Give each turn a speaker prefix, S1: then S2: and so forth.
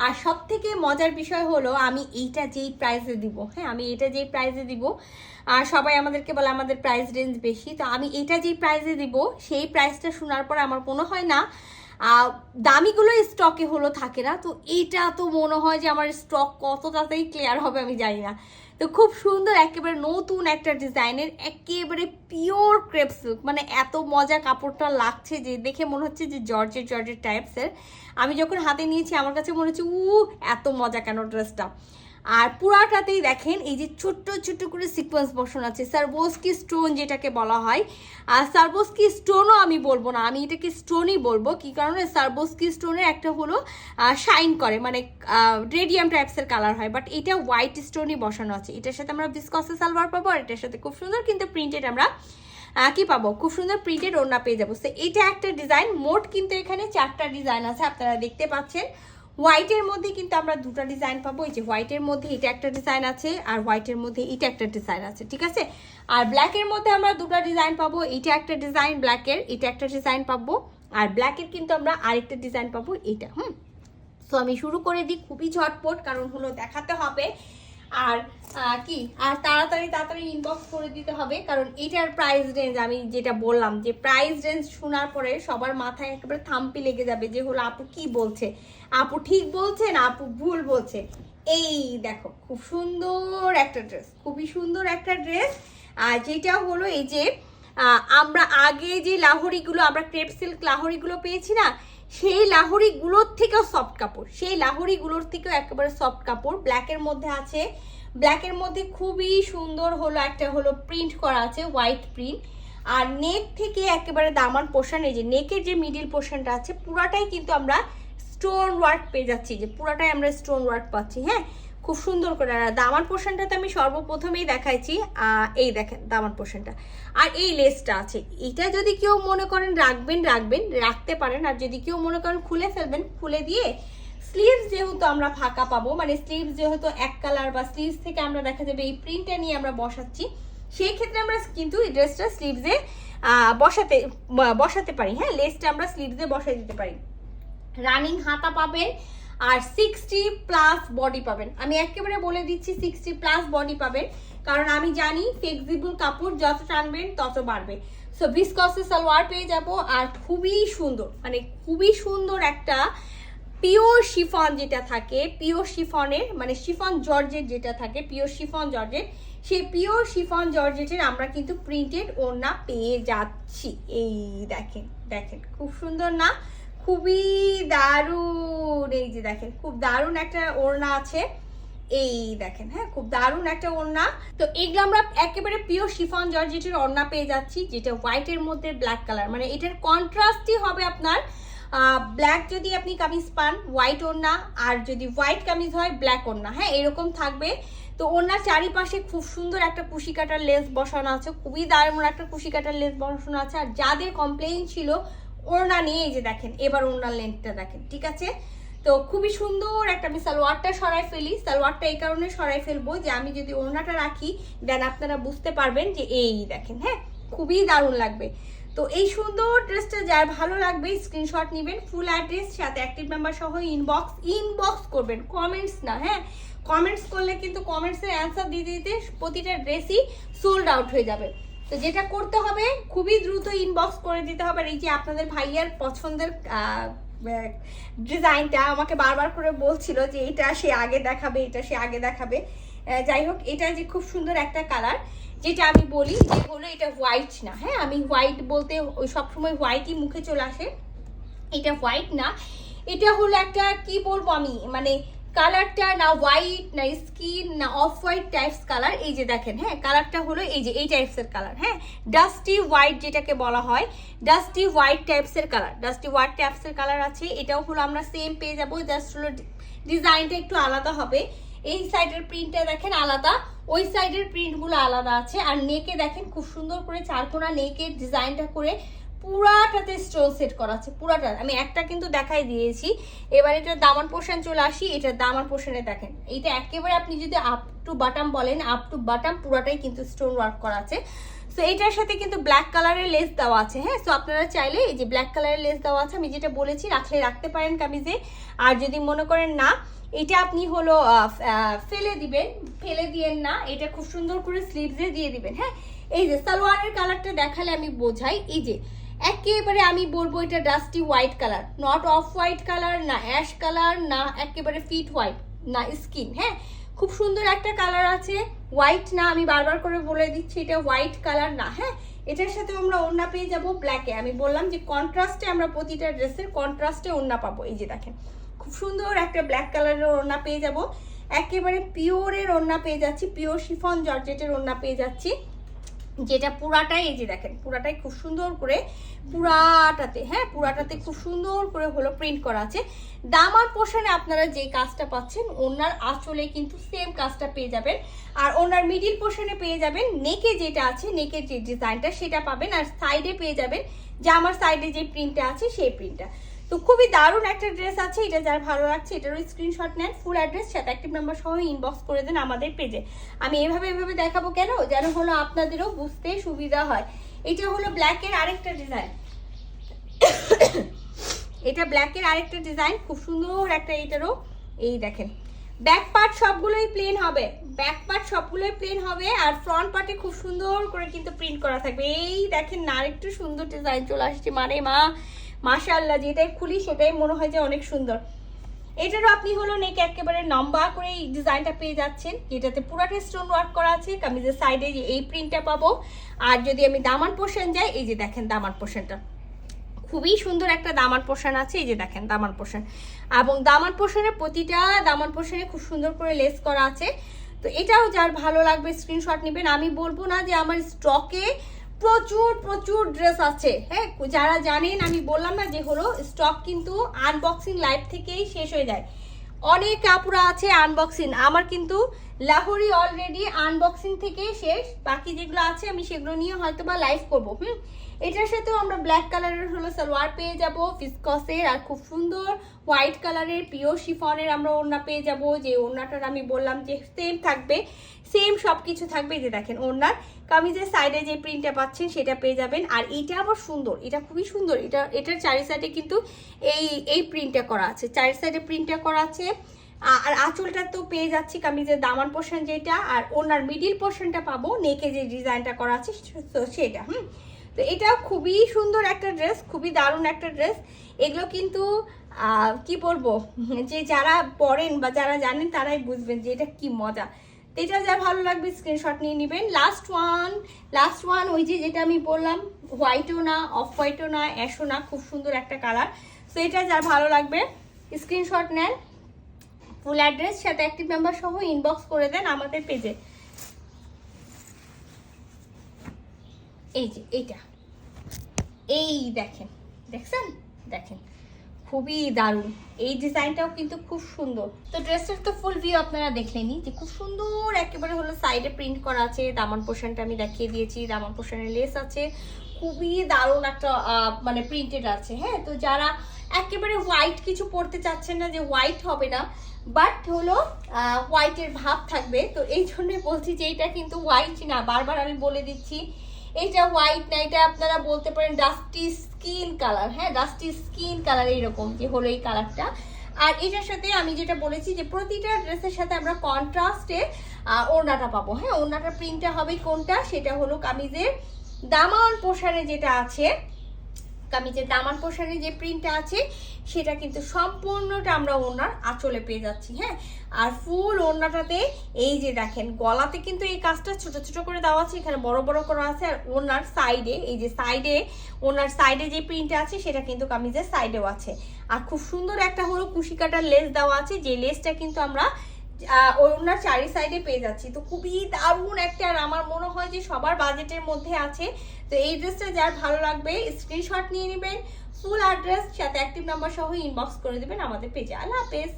S1: আর সব থেকে মজার বিষয় হলো আমি এইটা যেই প্রাইসে দিব, হ্যাঁ আমি এটা যেই প্রাইসে দিব, আর সবাই আমাদেরকে বলে আমাদের প্রাইস রেঞ্জ বেশি, তো আমি এটা যেই প্রাইসে দিব সেই প্রাইসটা শোনার পর আমার মনে হয় না দামিগুলো স্টকে হলো থাকে না, তো এইটা তো মনে হয় যে আমার স্টক কত তাড়াতাড়ি ক্লিয়ার হবে আমি জানি না। তো খুব সুন্দর একেবারে নতুন একটা ডিজাইনের একেবারে পিওর ক্রেপ সিল্ক, মানে এত মজা কাপড়টা লাগছে যে দেখে মনে হচ্ছে যে জর্জের জর্জের টাইপসের। আমি যখন হাতে নিয়েছি আমার কাছে মনে হচ্ছে এত মজা কেন ড্রেসটা। আর পুরাটাতেই দেখেন এই যে ছোট্ট ছোট্ট করে সিকোয়েন্স বসানো আছে, সারবোস্কি স্টোন যেটাকে বলা হয়। আর সারবোস্কি স্টোনও আমি বলবো না, আমি এটাকে স্টোনই বলবো। কি কারণে সারবোস্কি স্টোনের একটা হলো শাইন করে, মানে রেডিয়াম টাইপসের কালার হয়, বাট এটা হোয়াইট স্টোনই বসানো আছে। এটার সাথে আমরা বিসকসে সালোয়ার পাবো, আর এটার সাথে খুব সুন্দর কিন্তু প্রিন্টেড আমরা কি পাবো, খুব সুন্দর প্রিন্টেড ওড়না পেয়ে যাবো। তো এটা একটা ডিজাইন, মোট কিন্তু এখানে 4টা ডিজাইন আছে আপনারা দেখতে পাচ্ছেন। হোয়াইটের মধ্যে কিন্তু আমরা 2টা ডিজাইন পাবো, এই যে হোয়াইটের মধ্যে এটা একটা ডিজাইন আছে, আর হোয়াইটের মধ্যে এটা একটা ডিজাইন আছে, ঠিক আছে। আর ব্ল্যাকের মধ্যে আমরা 2টা ডিজাইন পাবো, এটা একটা ডিজাইন ব্ল্যাকের, এটা একটা ডিজাইন পাবো, আর ব্ল্যাকের কিন্তু আমরা আরেকটা ডিজাইন পাবো এটা। তো আমি শুরু করে দিই খুবই ঝটপট, কারণ হলো দেখাতে হবে আর কি আর তাড়াতাড়ি ইনবক্স করে দিতে হবে, কারণ এটার প্রাইস রেঞ্জ আমি যেটা বললাম যে প্রাইস রেঞ্জ শোনার পরে সবার মাথায় একেবারে থাম্পি লেগে যাবে যে হলো আপু কি বলছে, আপু ঠিক বলছে না আপু ভুল বলছে। এই দেখো খুব সুন্দর একটা ড্রেস, খুবই সুন্দর একটা ড্রেস। আর যেটা হলো এই যে আমরা আগে যে লাহোরিগুলো, আমরা ক্রেপ সিল্ক লাহোরিগুলো পেয়েছি না, সেই লাহোরিগুলোর থেকেও সফট কাপড়, সেই লাহোরিগুলোর থেকেও একেবারে সফট কাপড়। ব্ল্যাকের মধ্যে আছে, ব্ল্যাকের মধ্যে খুবই সুন্দর হলো একটা হলো প্রিন্ট করা আছে, হোয়াইট প্রিন্ট। আর নেক থেকে একেবারে দামান পোর্শন, এই যে নেকের যে মিডিল পোর্শনটা আছে পুরাটাই কিন্তু আমরা স্টোন ওয়ার্ক পেয়ে যাচ্ছি, যে পুরাটাই আমরা স্টোন ওয়ার্ক পাচ্ছি। হ্যাঁ খুব সুন্দর করে। আর দামান পোর্শনটাতে আমি সর্বপ্রথমেই দেখাইছি, এই দেখেন দামান পোর্শনটা, আর এই লেসটা আছে। এটা যদি কেউ মনে করেন রাখবেন রাখতে পারেন, আর যদি কেউ মনে করেন খুলে ফেলবেন খুলে দিয়ে স্লিভস যেহেতু আমরা ফাঁকা পাবো, মানে স্লিভস যেহেতু এক কালার বা স্লিভস থেকে আমরা দেখা যাবে এই প্রিন্টটা নিয়ে আমরা বসাচ্ছি, সেই ক্ষেত্রে আমরা কিন্তু এই ড্রেসটা স্লিভসে বসাতে পারি। হ্যাঁ লেসটা আমরা স্লিভসে বসাই দিতে পারি। রানিং হাতা পাবেন আর 60+ বডি পাবেন, আমি একেবারে বলে দিচ্ছি 60+ বডি পাবেন, কারণ আমি জানি ফ্লেক্সিবল কাপড় যত টানবেন তত বাড়বে। সো ভিসকসে সালোয়ার পেয়ে যাব, আর খুবই সুন্দর, মানে খুবই সুন্দর একটা পিওর শিফন যেটা থাকে, পিওর শিফনের মানে শিফন জর্জেট যেটা থাকে, পিওর শিফন জর্জেট, সেই পিওর শিফন জর্জেটের আমরা কিন্তু প্রিন্টেড ওড়না পেয়ে যাচ্ছি। এই দেখেন দেখেন খুব সুন্দর না, খুবই দারুণ। এই যে দেখেন খুব দারুণ একটা ওড়না আছে, এই দেখেন হ্যাঁ খুব দারুণ একটা ওড়না। তো এগুলো আমরা একেবারে পিওর শিফন জর্জেটের ওড়না পেয়ে যাচ্ছি, যেটা হোয়াইটের মধ্যে ব্ল্যাক কালার, মানে এটার কন্ট্রাস্টই হবে আপনার ব্ল্যাক যদি আপনি কামিজ পান হোয়াইট ওড়না, আর যদি হোয়াইট কামিজ হয় ব্ল্যাক ওড়না, হ্যাঁ এরকম থাকবে। তো ওড়নার চারিপাশে খুব সুন্দর একটা কুশি কাটার লেস বসানো আছে, খুবই দারুণ একটা কুশি কাটার লেস বসানো আছে। আর যাদের কমপ্লেইন ছিল ওড়না নিয়ে, এই যে দেখেন এবার ওড়নার লেন্থটা দেখেন, ঠিক আছে। তো খুবই সুন্দর একটা, আমি সালোয়ারটা সরাই ফেলি, সালোয়ারটা এই কারণে সরাই ফেলবো যে আমি যদি ওড়নাটা রাখি দেন আপনারা বুঝতে পারবেন যে এই দেখেন হ্যাঁ খুবই দারুণ লাগবে। তো এই সুন্দর ড্রেসটা যার ভালো লাগবে স্ক্রিনশট নেবেন, ফুল অ্যাড্রেস সাথে অ্যাক্টিভ নাম্বার সহ ইনবক্স করবেন, কমেন্টস না। হ্যাঁ কমেন্টস করলে কিন্তু কমেন্টসের অ্যান্সার দিতে দিতে প্রতিটা ড্রেসই সোল্ড আউট হয়ে যাবে। তো যেটা করতে হবে খুবই দ্রুত ইনবক্স করে দিতে হবে। আর এই যে আপনাদের ভাইয়ার পছন্দের ডিজাইনটা আমাকে বারবার করে বলছিল যে এটা সে আগে দেখাবে, এটা সে আগে দেখাবে। যাই হোক এটা যে খুব সুন্দর একটা কালার, যেটা আমি বলি যে হলো এটা হোয়াইট না, হ্যাঁ আমি হোয়াইট বলতে ওই সবসময় হোয়াইটই মুখে চলে আসে, এটা হোয়াইট না, এটা হলো একটা কি বলবো আমি, মানে কালারটা না হোয়াইট না স্কিন না অফ হোয়াইট টাইপস কালার। এই যে দেখেন হ্যাঁ কালারটা হলো এই যে এই টাইপসের কালার, হ্যাঁ ডাস্টি হোয়াইট যেটাকে বলা হয়, ডাস্টি হোয়াইট টাইপসের কালার, ডাস্টি হোয়াইট টাইপসের কালার আছে। এটাও হলো আমরা সেম পেয়ে যাবো, জাস্ট হলো ডিজাইনটা একটু আলাদা হবে। এই সাইডের প্রিন্টটা দেখেন আলাদা, ওই সাইডের প্রিন্টগুলো আলাদা আছে। আর নেকে দেখেন খুব সুন্দর করে চারকোনা নেকের ডিজাইনটা করে পুরাটাতে স্টোন সেট করা আছে, পুরাটা আমি একটা কিন্তু দেখাই দিয়েছি। এবার এটা দামান পোর্শন চলে আসি, এটা দামান পোর্শনে দেখেন এইটা একেবারে আপনি যদি আপ টু বাটাম বলেন, আপ টু বাটাম পুরাটাই কিন্তু স্টোন ওয়ার্ক করা আছে। সো এটার সাথে কিন্তু ব্ল্যাক কালারের লেস দেওয়া আছে, হ্যাঁ। সো আপনারা চাইলে এই যে ব্ল্যাক কালারের লেস দেওয়া আছে, আমি যেটা বলেছি রাখলে রাখতে পারেন কামিজে। আর যদি মনে করেন না এটা আপনি হলো ফেলে দিবেন, ফেলে দিয়েন না, এটা খুব সুন্দর করে স্লিভসে দিয়ে দিবেন, হ্যাঁ। এই যে সালোয়ারের কালারটা দেখালে আমি বোঝাই, এই যে একেবারে আমি বলবো এটা dusty white colour, not off white colour, না অ্যাশ কালার, না একেবারে ফিট হোয়াইট, না স্কিন, হ্যাঁ। খুব সুন্দর একটা কালার আছে, হোয়াইট না, আমি বারবার করে বলে দিচ্ছি এটা হোয়াইট কালার না, হ্যাঁ। এটার সাথে আমরা ওড়না পেয়ে যাব ব্ল্যাকে। আমি বললাম যে কন্ট্রাস্টে আমরা প্রতিটা ড্রেসের কন্ট্রাস্টে ওড়না পাবো। এই যে দেখেন খুব সুন্দর একটা ব্ল্যাক কালারের ওড়না পেয়ে যাব, একেবারে পিওরের ওড়না পেয়ে যাচ্ছি, পিওর শিফন জর্জেটের ওড়না পেয়ে যাচ্ছি, যেটা পুরাটাই এই যে দেখেন পুরাটাই খুব সুন্দর করে পুরাটাতে, হ্যাঁ পুরাটাতে খুব সুন্দর করে হলো প্রিন্ট করা আছে। দামার পোর্শনে আপনারা যে কাজটা পাচ্ছেন ওনার আঁচলে কিন্তু সেম কাজটা পেয়ে যাবেন, আর ওনার মিডিল পোর্শনে পেয়ে যাবেন নেকে যেটা আছে, নেকের যে ডিজাইনটা সেটা পাবেন, আর সাইডে পেয়ে যাবেন যে আমার সাইডে যে প্রিন্টটা আছে সেই প্রিন্টটা। তো খুবই দারুণ একটা ড্রেস আছে, এটা যার ভালো লাগছে এটারও স্ক্রিনশট নেন, ফুল অ্যাড্রেস সাথে অ্যাক্টিভ নাম্বার সহ ইনবক্স করে দেন আমাদের পেজে। আমি এভাবে দেখাবো কেন, যেন হলো আপনাদেরও বুঝতে সুবিধা হয়। এটা হলো ব্ল্যাকের আরেকটা ডিজাইন, এটা ব্ল্যাকের আরেকটা ডিজাইন, খুব সুন্দর একটা, এটারও এই দেখেন ব্যাক পার্ট সবগুলোই প্লেন হবে, ব্যাক পার্ট সবগুলোই প্লেন হবে, আর ফ্রন্ট পার্টে খুব সুন্দর করে কিন্তু প্রিন্ট করা থাকবে। এই দেখেন না আরেকটু সুন্দর ডিজাইন চলে আসছে, মানে মাশাআল্লাহ, যেটাই খুলি সেটাই মনে হয় যে অনেক সুন্দর। এটারও আপনি হলো নেক একেবারে লম্বা করে এই ডিজাইনটা পেয়ে যাচ্ছেন, যেটাতে পুরাটা স্টোন ওয়ার্ক করা আছে, কামিজের সাইডে যে এই প্রিন্টটা পাবো। আর যদি আমি দামান পোর্শন যাই, এই যে দেখেন দামান পোর্শনটা খুবই সুন্দর একটা দামান পোর্শন আছে, এই যে দেখেন দামান পোর্শন, এবং দামান পোর্শনে প্রতিটা দামান পোর্শনে খুব সুন্দর করে লেস করা আছে। তো এটাও যার ভালো লাগবে স্ক্রিনশট নেবেন। আমি বলবো না যে আমার স্টকে প্রচুর প্রচুর ড্রেস আছে, হ্যাঁ যারা জানেন আমি বললাম না যে হলো স্টক কিন্তু আনবক্সিং লাইভ থেকেই শেষ হয়ে যায়, অনেক কাপড় আছে আনবক্সিং, আমার কিন্তু লাহোরি অলরেডি আনবক্সিং থেকেই শেষ, বাকি যেগুলো আছে আমি সেগুলো নিয়ে হয়তো বা লাইভ করবো। এটার সাথেও আমরা ব্ল্যাক কালারের হলো সালোয়ার পেয়ে যাব ফিসকসের, আর খুব সুন্দর হোয়াইট কালারের পিওর শিফনের আমরা ওড়না পেয়ে যাব, যে ওড়নাটার আমি বললাম যে সেম থাকবে, সেম সব কিছু থাকবে। যে দেখেন ওড়নার কামিজের সাইডে যে প্রিন্টটা পাচ্ছেন সেটা পেয়ে যাবেন, আর এইটা আবার সুন্দর, এটা খুবই সুন্দর, এটার চারি সাইডে কিন্তু এই প্রিন্টটা করা আছে, চারি সাইডে প্রিন্টটা করা আছে। আর আঁচলটা তো পেয়ে যাচ্ছি কামিজের দামান পোর্শন যেটা, আর ওনার মিডিল পোর্শনটা পাবো নেকে যে ডিজাইনটা করা আছে সেটা। তো এটা খুবই সুন্দর একটা ড্রেস, খুবই দারুণ একটা ড্রেস। এগুলো কিন্তু কি বলবো, যে যারা পরেন বা যারা জানেন তারাই বুঝবেন যে এটা কি মজা। তো এটা যা ভালো লাগবে স্ক্রিনশট নিয়ে নেবেন। লাস্ট ওয়ান ওই যে যেটা আমি বললাম, হোয়াইটও না অফ হোয়াইটও না অ্যাশও না, খুব সুন্দর একটা কালার। তো এটা যার ভালো লাগবে স্ক্রিনশট নেন, ফুল অ্যাড্রেস সাথে অ্যাক্টিভ নাম্বার সহ ইনবক্স করে দেন আমাদের পেজে। এই যে এইটা, এই দেখেন, দেখছেন, দেখেন খুবই দারুণ, এই ডিজাইনটাও কিন্তু খুব সুন্দর। তো ড্রেসটার তো ফুল ভিউ আপনারা দেখলেনি, যে খুব সুন্দর একেবারে হলো সাইডে প্রিন্ট করা আছে, দামান পোর্শনটা আমি দেখিয়ে দিয়েছি, দামান পোর্শনের লেস আছে, খুবই দারুণ একটা মানে প্রিন্টেড আছে, হ্যাঁ। তো যারা একেবারে হোয়াইট কিছু পরতে চাচ্ছেন না, যে হোয়াইট হবে না বাট হলো হোয়াইটের ভাব থাকবে, তো এই জন্যই বলছি যে এটা কিন্তু হোয়াইট না, বারবার আমি বলে দিচ্ছি এটা হোয়াইট না, এটা আপনারা বলতে পারেন ডাস্টি স্কিন কালার, হ্যাঁ ডাস্টি স্কিন কালার, এইরকম যে হলো এই কালারটা। আর এটার সাথে আমি যেটা বলেছি যে প্রতিটা ড্রেসের সাথে আমরা কন্ট্রাস্টে ওড়নাটা পাবো, হ্যাঁ ওড়নাটার প্রিন্টটা হবে কোনটা, সেটা হলো কামিজের দামান পোর্শনে যেটা আছে, কামিজের দামান পোর্শনে যে প্রিন্টটা আছে সেটা কিন্তু সম্পূর্ণটা আমরা ওড়নার আঁচলে পেয়ে যাচ্ছি, হ্যাঁ। আর ফুল ওড়নাটাতে এই যে দেখেন গলাতে কিন্তু এই কাজটা ছোট ছোট করে দেওয়া আছে, এখানে বড় বড় করা আছে, আর ওড়নার সাইডে এই যে ওড়নার সাইডে যে প্রিন্টটা আছে সেটা কিন্তু কামিজের সাইডেও আছে। আর খুব সুন্দর একটা হলো কুশি কাটার লেস দেওয়া আছে, যে লেসটা কিন্তু আমরা ওড়নার চারি সাইডে পেয়ে যাচ্ছি। তো খুবই দারুণ একটা, আর আমার মনে হয় যে সবার বাজেটের মধ্যে আছে। তো এই ড্রেসটা যার ভালো লাগবে স্ক্রিনশট নিয়ে নেবেন, ফুল অ্যাড্রেস সাথে অ্যাক্টিভ নাম্বার সহ ইনবক্স করে দেবেন আমাদের পেজে। আল্লাহ হাফেজ।